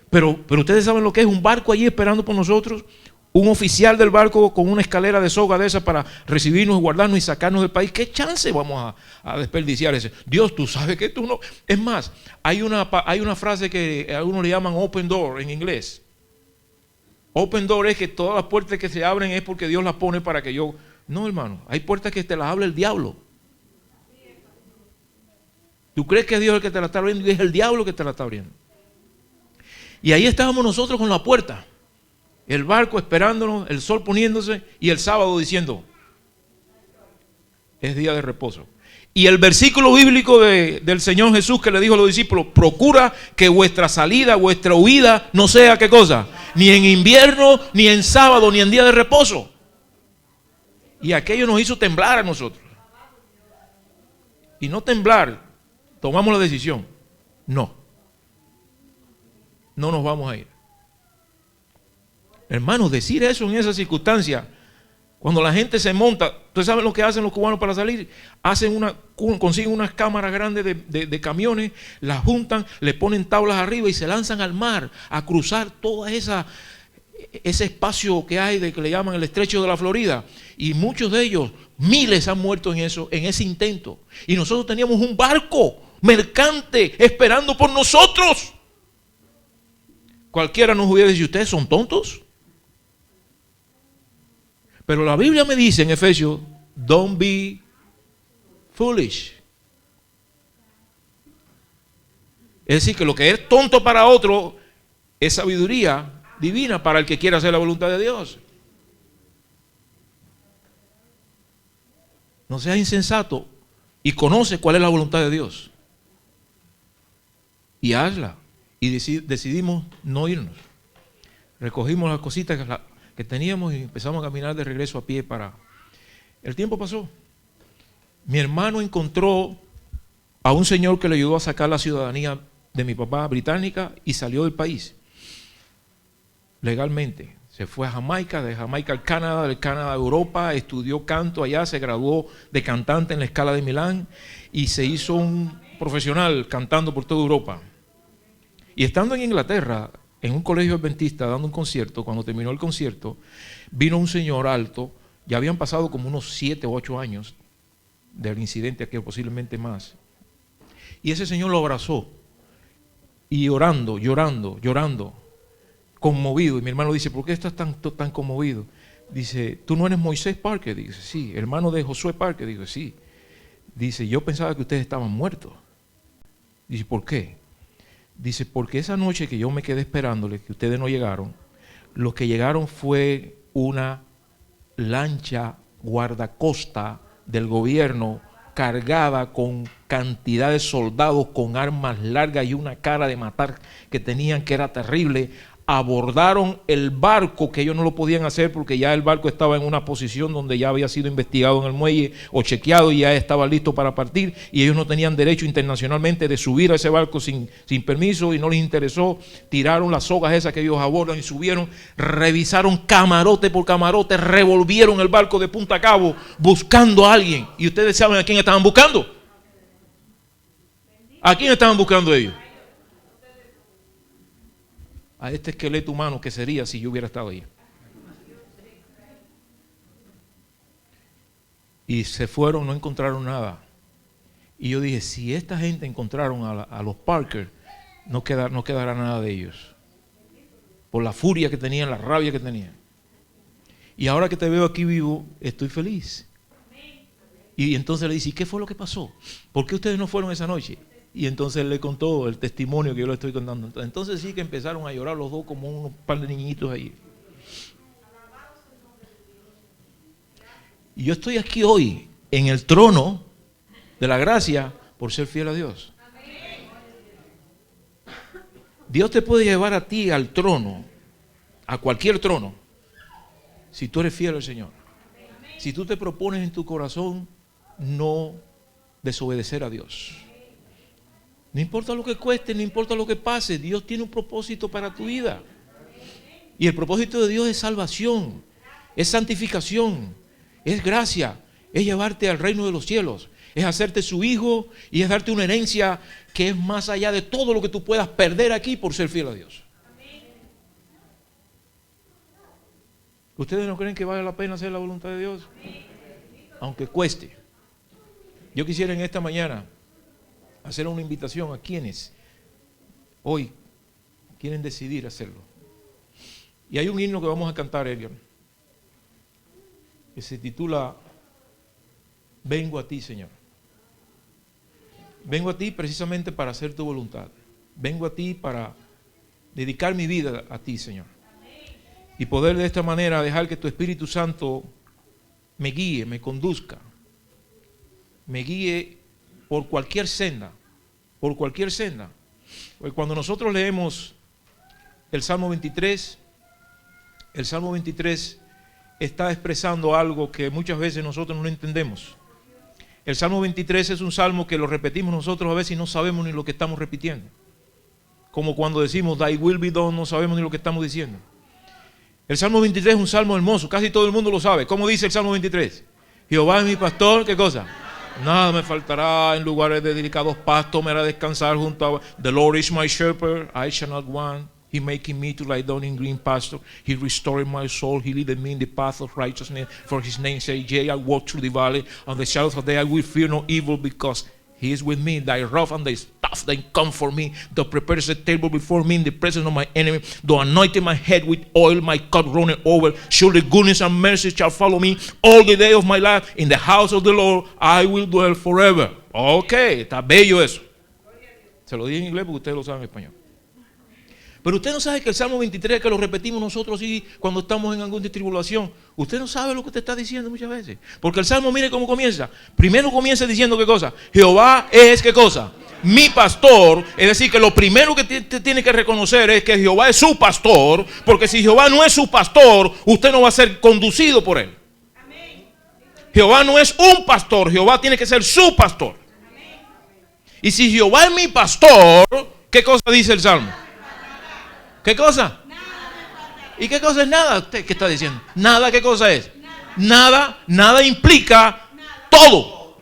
Pero ustedes saben lo que es un barco allí esperando por nosotros. Un oficial del barco con una escalera de soga de esa para recibirnos, guardarnos y sacarnos del país. ¿Qué chance vamos a desperdiciar ese? Dios, tú sabes que tú no. Es más, hay una frase que algunos le llaman open door en inglés. Open door es que todas las puertas que se abren es porque Dios las pone para que yo... No, hermano, hay puertas que te las abre el diablo. Tú crees que es Dios el que te la está abriendo y es el diablo que te la está abriendo. Y ahí estábamos nosotros con la puerta, el barco esperándonos, el sol poniéndose y el sábado diciendo, es día de reposo. Y el versículo bíblico del Señor Jesús que le dijo a los discípulos, procura que vuestra salida, vuestra huida no sea, ¿qué cosa? Ni en invierno, ni en sábado, ni en día de reposo. Y aquello nos hizo temblar a nosotros. Y no temblar, tomamos la decisión. No nos vamos a ir. Hermano, decir eso en esa circunstancia, cuando la gente se monta, ¿ustedes saben lo que hacen los cubanos para salir? Consiguen unas cámaras grandes de camiones, las juntan, le ponen tablas arriba y se lanzan al mar a cruzar toda ese espacio que hay que le llaman el estrecho de la Florida. Y muchos de ellos, miles han muerto en ese intento. Y nosotros teníamos un barco mercante esperando por nosotros. Cualquiera nos hubiera dicho, ¿ustedes son tontos? Pero la Biblia me dice en Efesios, don't be foolish. Es decir, que lo que es tonto para otro es sabiduría divina para el que quiera hacer la voluntad de Dios. No seas insensato y conoce cuál es la voluntad de Dios. Y hazla. Y decidimos no irnos. Recogimos las cositas que teníamos y empezamos a caminar de regreso a pie para... El tiempo pasó. Mi hermano encontró a un señor que le ayudó a sacar la ciudadanía de mi papá británica y salió del país legalmente. Se fue a Jamaica, de Jamaica al Canadá, del Canadá a Europa, estudió canto allá, se graduó de cantante en la Scala de Milán y se hizo un profesional cantando por toda Europa. Y estando en Inglaterra, en un colegio adventista, dando un concierto, cuando terminó el concierto, vino un señor alto, ya habían pasado como unos 7 o 8 años del incidente aquí, posiblemente más. Y ese señor lo abrazó, y llorando, conmovido. Y mi hermano dice, ¿por qué estás tan conmovido? Dice, ¿tú no eres Moisés Parker? Dice, sí. ¿Hermano de Josué Parker? Dice, sí. Dice, yo pensaba que ustedes estaban muertos. Dice, ¿por qué? Dice, porque esa noche que yo me quedé esperándoles, que ustedes no llegaron, los que llegaron fue una lancha guardacosta del gobierno cargada con cantidad de soldados con armas largas y una cara de matar que tenían, que era terrible. Abordaron el barco, que ellos no lo podían hacer porque ya el barco estaba en una posición donde ya había sido investigado en el muelle o chequeado y ya estaba listo para partir, y ellos no tenían derecho internacionalmente de subir a ese barco sin permiso, y no les interesó. Tiraron las sogas esas que ellos abordan y subieron, revisaron camarote por camarote, revolvieron el barco de punta a cabo buscando a alguien. ¿Y ustedes saben a quién estaban buscando? ¿A quién estaban buscando ellos? A este esqueleto humano que sería si yo hubiera estado ahí. Y se fueron, no encontraron nada. Y yo dije, si esta gente encontraron a los Parker, no quedará nada de ellos. Por la furia que tenían, la rabia que tenían. Y ahora que te veo aquí vivo, estoy feliz. Y entonces le dice, ¿y qué fue lo que pasó? ¿Por qué ustedes no fueron esa noche? Y entonces él le contó el testimonio que yo le estoy contando. Entonces sí que empezaron a llorar los dos como unos par de niñitos ahí. Y yo estoy aquí hoy en el trono de la gracia por ser fiel a Dios. Dios te puede llevar a ti al trono, a cualquier trono, si tú eres fiel al Señor. Si tú te propones en tu corazón no desobedecer a Dios. No importa lo que cueste, no importa lo que pase, Dios tiene un propósito para tu vida. Y el propósito de Dios es salvación, es santificación, es gracia, es llevarte al reino de los cielos, es hacerte su hijo y es darte una herencia que es más allá de todo lo que tú puedas perder aquí por ser fiel a Dios. ¿Ustedes no creen que vale la pena hacer la voluntad de Dios? Aunque cueste. Yo quisiera en esta mañana hacer una invitación a quienes hoy quieren decidir hacerlo. Y hay un himno que vamos a cantar, Edgar, que se titula Vengo a ti, Señor. Vengo a ti precisamente para hacer tu voluntad. Vengo a ti para dedicar mi vida a ti, Señor. Y poder de esta manera dejar que tu Espíritu Santo me guíe, me conduzca, me guíe por cualquier senda, por cualquier senda. Porque cuando nosotros leemos el Salmo 23, el Salmo 23 está expresando algo que muchas veces nosotros no entendemos. El Salmo 23 es un salmo que lo repetimos nosotros a veces y no sabemos ni lo que estamos repitiendo. Como cuando decimos, Thy will be done, no sabemos ni lo que estamos diciendo. El Salmo 23 es un salmo hermoso, casi todo el mundo lo sabe. ¿Cómo dice el Salmo 23? Jehová es mi pastor, ¿qué cosa? Nada me faltará, en lugares de delicados pastos me hará descansar junto a... The Lord is my shepherd, I shall not want. He making me to lie down in green pasture. He restored my soul. He leadeth me in the path of righteousness. For his name's sake, yea, I walk through the valley of the shadow of death. I will fear no evil, because he is with me. Thy rod and thy staff, they comfort me. Thou preparest a table before me in the presence of my enemy. Thou anointed my head with oil, my cup runneth over. Surely goodness and mercy shall follow me all the day of my life. In the house of the Lord I will dwell forever. Ok, está bello eso. Se lo dije en inglés porque ustedes lo saben en español. Pero usted no sabe que el Salmo 23, que lo repetimos nosotros y cuando estamos en alguna tribulación, usted no sabe lo que te está diciendo muchas veces. Porque el Salmo, mire cómo comienza. Primero comienza diciendo ¿qué cosa? Jehová es ¿qué cosa? Mi pastor. Es decir, que lo primero que tiene que reconocer es que Jehová es su pastor. Porque si Jehová no es su pastor, usted no va a ser conducido por él. Jehová no es un pastor, Jehová tiene que ser su pastor. Y si Jehová es mi pastor, ¿qué cosa dice el Salmo? ¿Qué cosa? ¿Y qué cosa es nada? ¿Usted qué está diciendo? Nada, ¿qué cosa es? Nada, nada implica todo.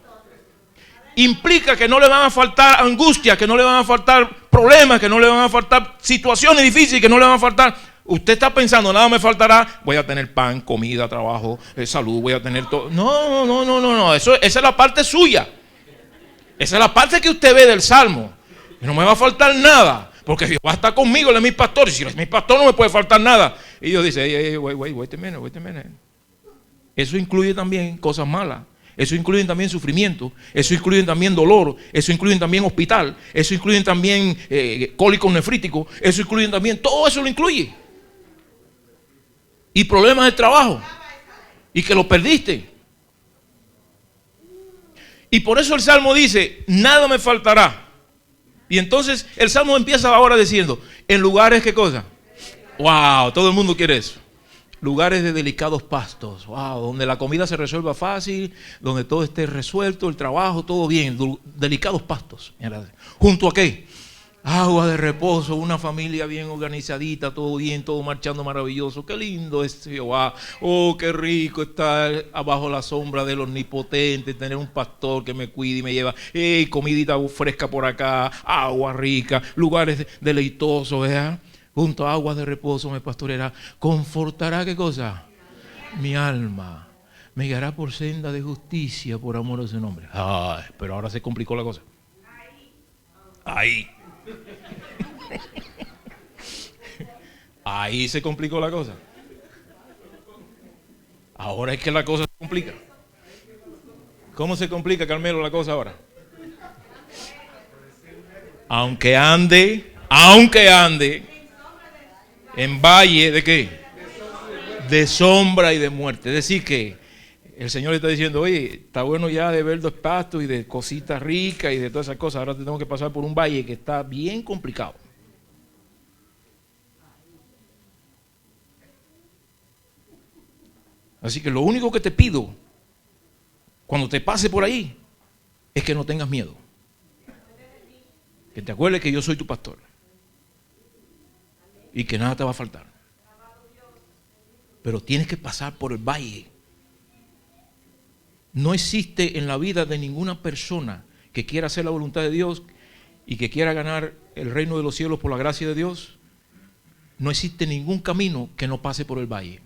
Implica que no le van a faltar angustias, que no le van a faltar problemas, que no le van a faltar situaciones difíciles, que no le van a faltar. Usted está pensando, nada me faltará, voy a tener pan, comida, trabajo, salud, voy a tener todo. No. Esa es la parte suya. Esa es la parte que usted ve del Salmo. No me va a faltar nada. Porque Jehová está conmigo, Él es mi pastor. Y si Él es mi pastor, no me puede faltar nada. Y Dios dice, wait a minute. Eso incluye también cosas malas. Eso incluye también sufrimiento. Eso incluye también dolor. Eso incluye también hospital. Eso incluye también cólicos nefríticos. Eso incluye también, todo eso lo incluye. Y problemas de trabajo. Y que lo perdiste. Y por eso el Salmo dice, nada me faltará. Y entonces el Salmo empieza ahora diciendo, en lugares, ¿qué cosa? Wow, todo el mundo quiere eso. Lugares de delicados pastos, wow, donde la comida se resuelva fácil, donde todo esté resuelto, el trabajo, todo bien, delicados pastos. ¿Junto a qué? Agua de reposo, una familia bien organizadita, todo bien, todo marchando maravilloso. Qué lindo es Jehová. Oh, qué rico estar abajo la sombra del Omnipotente, tener un pastor que me cuide y me lleva. Comidita fresca por acá, agua rica, lugares deleitosos, ¿verdad? Junto a aguas de reposo me pastoreará. Confortará, ¿qué cosa? Mi alma. Me guiará por senda de justicia por amor a su nombre. Ay, pero ahora se complicó la cosa. Ahí se complicó la cosa. Ahora es que la cosa se complica. ¿Cómo se complica, Carmelo, la cosa ahora? Aunque ande en valle de ¿qué? De sombra y de muerte. Es decir que el Señor le está diciendo, oye, está bueno ya de ver los pastos y de cositas ricas y de todas esas cosas. Ahora te tengo que pasar por un valle que está bien complicado. Así que lo único que te pido cuando te pase por ahí es que no tengas miedo. Que te acuerdes que yo soy tu pastor. Y que nada te va a faltar. Pero tienes que pasar por el valle. No existe en la vida de ninguna persona que quiera hacer la voluntad de Dios y que quiera ganar el reino de los cielos por la gracia de Dios. No existe ningún camino que no pase por el valle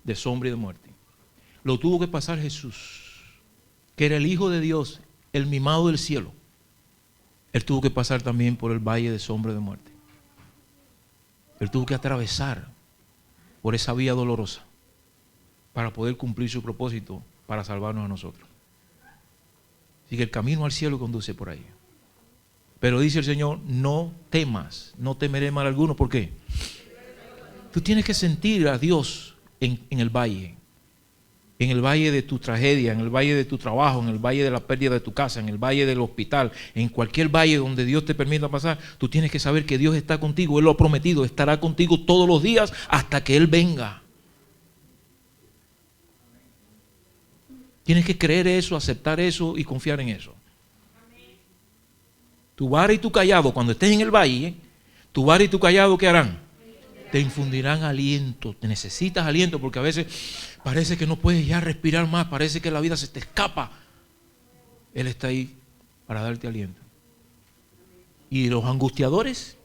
de sombra y de muerte. Lo tuvo que pasar Jesús, que era el Hijo de Dios, el mimado del cielo. Él tuvo que pasar también por el valle de sombra y de muerte. Él tuvo que atravesar por esa vía dolorosa para poder cumplir su propósito, para salvarnos a nosotros. Así que el camino al cielo conduce por ahí. Pero dice el Señor, no temas, no temeré mal alguno. ¿Por qué? Tú tienes que sentir a Dios en el valle de tu tragedia, en el valle de tu trabajo, en el valle de la pérdida de tu casa, en el valle del hospital, en cualquier valle donde Dios te permita pasar. Tú tienes que saber que Dios está contigo, Él lo ha prometido, estará contigo todos los días hasta que Él venga. Tienes que creer eso, aceptar eso y confiar en eso. Tu vara y tu cayado, cuando estés en el valle, tu vara y tu cayado, ¿qué harán? te infundirán aliento. Te necesitas aliento porque a veces parece que no puedes ya respirar más, parece que la vida se te escapa. Él está ahí para darte aliento. Y los angustiadores,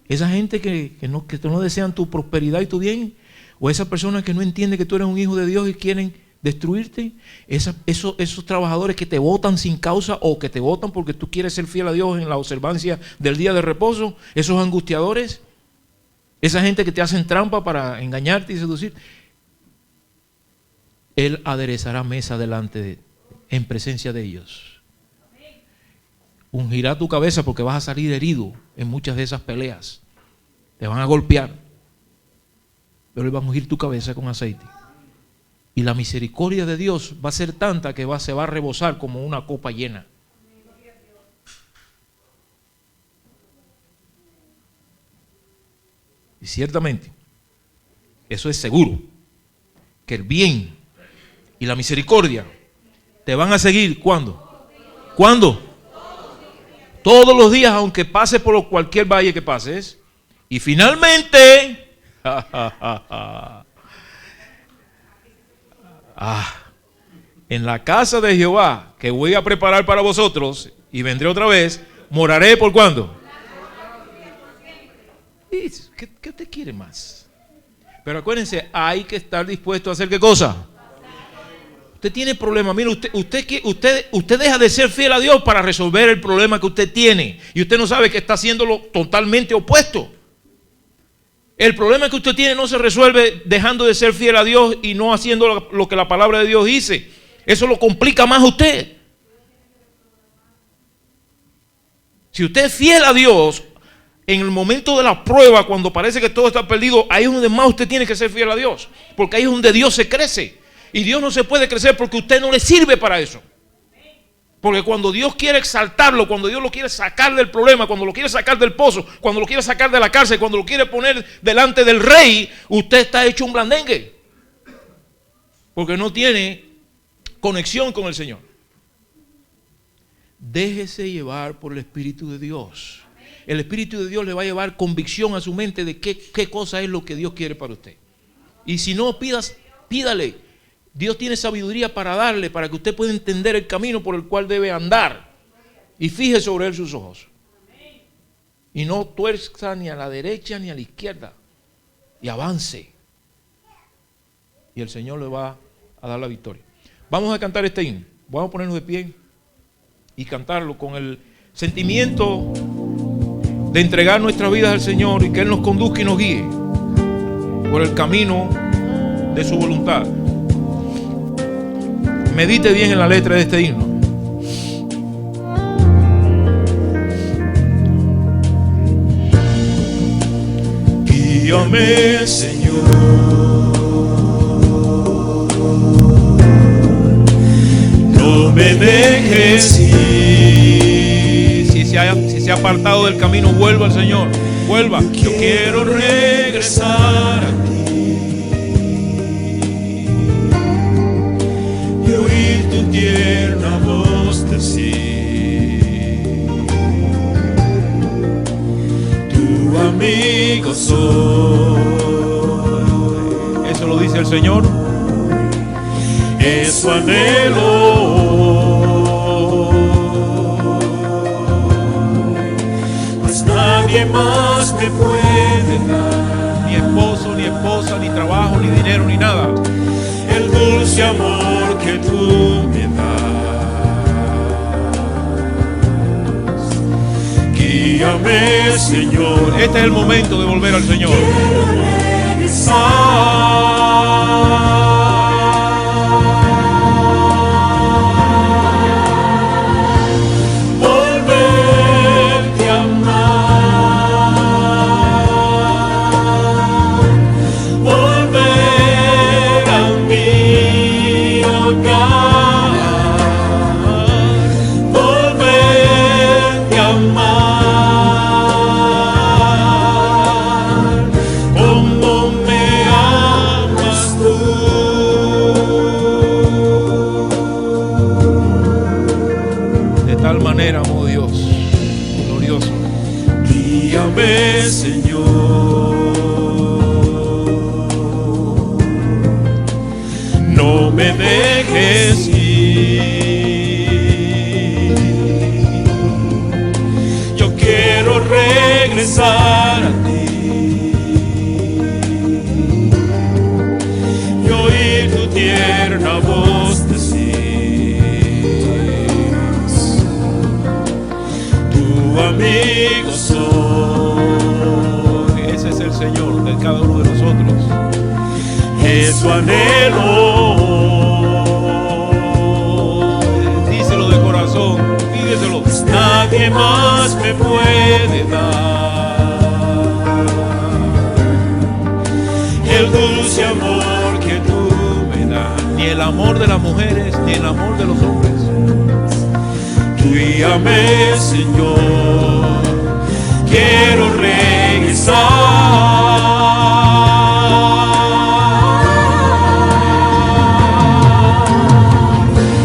esa gente que no desean tu prosperidad y tu bien, o esa persona que no entiende que tú eres un hijo de Dios y quieren destruirte, esos trabajadores que te votan sin causa o que te votan porque tú quieres ser fiel a Dios en la observancia del día de reposo, esos angustiadores, esa gente que te hacen trampa para engañarte y seducir, Él aderezará mesa en presencia de ellos. Ungirá tu cabeza porque vas a salir herido en muchas de esas peleas. Te van a golpear, pero Él va a ungir tu cabeza con aceite. Y la misericordia de Dios va a ser tanta que se va a rebosar como una copa llena. Y ciertamente, eso es seguro, que el bien y la misericordia te van a seguir. ¿Cuándo? ¿Cuándo? Todos los días, aunque pases por cualquier valle que pases. Y finalmente, en la casa de Jehová, que voy a preparar para vosotros, y vendré otra vez, moraré ¿por cuándo? ¿Qué usted quiere más? Pero acuérdense, hay que estar dispuesto a hacer ¿qué cosa? Usted tiene problemas. Mire, usted deja de ser fiel a Dios para resolver el problema que usted tiene. Y usted no sabe que está haciéndolo totalmente opuesto. El problema que usted tiene no se resuelve dejando de ser fiel a Dios y no haciendo lo que la palabra de Dios dice. Eso lo complica más a usted. Si usted es fiel a Dios, en el momento de la prueba, cuando parece que todo está perdido, ahí es donde más usted tiene que ser fiel a Dios. Porque ahí es donde Dios se crece. Y Dios no se puede crecer porque usted no le sirve para eso. Porque cuando Dios quiere exaltarlo, cuando Dios lo quiere sacar del problema, cuando lo quiere sacar del pozo, cuando lo quiere sacar de la cárcel, cuando lo quiere poner delante del rey, usted está hecho un blandengue. Porque no tiene conexión con el Señor. Déjese llevar por el Espíritu de Dios. El Espíritu de Dios le va a llevar convicción a su mente de qué cosa es lo que Dios quiere para usted. Y si no, pídale. Dios tiene sabiduría para darle, para que usted pueda entender el camino por el cual debe andar. Y fije sobre él sus ojos. Y no tuerza ni a la derecha ni a la izquierda. Y avance. Y el Señor le va a dar la victoria. Vamos a cantar este himno. Vamos a ponernos de pie y cantarlo con el sentimiento de entregar nuestras vidas al Señor y que Él nos conduzca y nos guíe por el camino de su voluntad. Medite bien en la letra de este himno. Guíame, Señor, no me dejes ir. Si se ha apartado del camino, vuelva al Señor. Vuelva. Yo quiero regresar a ti y oír tu tierna voz decir: tu amigo soy. Eso lo dice el Señor. Eso anhelo. Pues nadie más me puede dar. Ni esposo, ni esposa, ni trabajo, ni dinero, ni nada. El dulce amor que tú me das. Guíame, Señor. Este es el momento de volver al Señor. Quiero regresar. Amó Dios, glorioso. Guíame, Señor. no me dejes ir. Yo quiero regresar a ti y oír tu tierna voz decir: tu amigo soy. Ese es el Señor de cada uno de nosotros. Es su anhelo. Díselo de corazón, pídeselo. Pues nadie más me puede dar el dulce amor que tú me das. Ni el amor de las mujeres, ni el amor de los hombres. Guíame, Señor, quiero regresar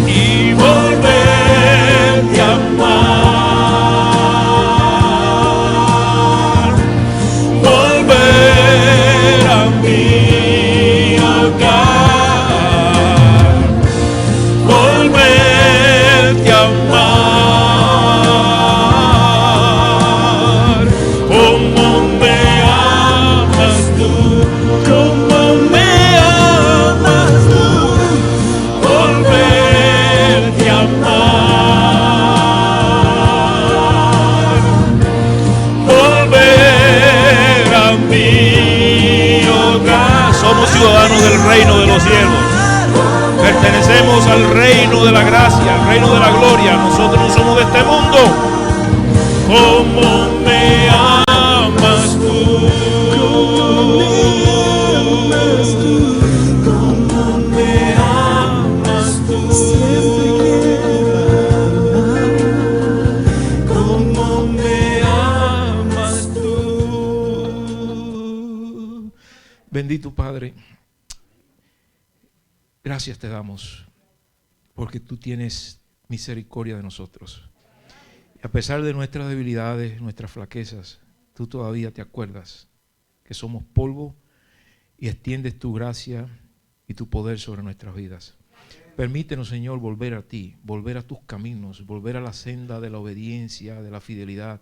y volverte a amar, volver a mi hogar, volverte a amar, como me amas tú, como me amas tú, volverte a amar, volver a mi hogar. Somos ciudadanos del reino de los cielos. Pertenecemos al reino de la gracia, al reino de la gloria. Nosotros no somos de este mundo. Como me amas tú, como me amas tú, como me amas tú. Bendito Padre, gracias te damos porque tú tienes misericordia de nosotros. A pesar de nuestras debilidades, nuestras flaquezas, tú todavía te acuerdas que somos polvo y extiendes tu gracia y tu poder sobre nuestras vidas. Permítenos, Señor, volver a ti, volver a tus caminos, volver a la senda de la obediencia, de la fidelidad,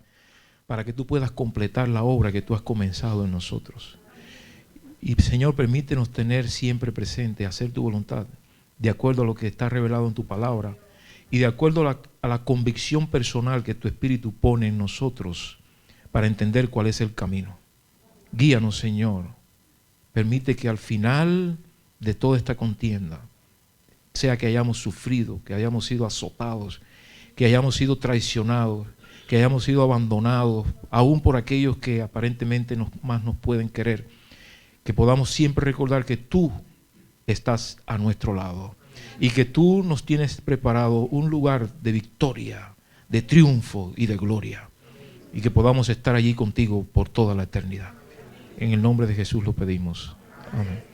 para que tú puedas completar la obra que tú has comenzado en nosotros. Y, Señor, permítenos tener siempre presente, hacer tu voluntad, de acuerdo a lo que está revelado en tu palabra, y de acuerdo a la convicción personal que tu Espíritu pone en nosotros para entender cuál es el camino. Guíanos, Señor. Permite que al final de toda esta contienda, sea que hayamos sufrido, que hayamos sido azotados, que hayamos sido traicionados, que hayamos sido abandonados, aún por aquellos que aparentemente más nos pueden querer, que podamos siempre recordar que tú estás a nuestro lado y que tú nos tienes preparado un lugar de victoria, de triunfo y de gloria, y que podamos estar allí contigo por toda la eternidad. En el nombre de Jesús lo pedimos. Amén.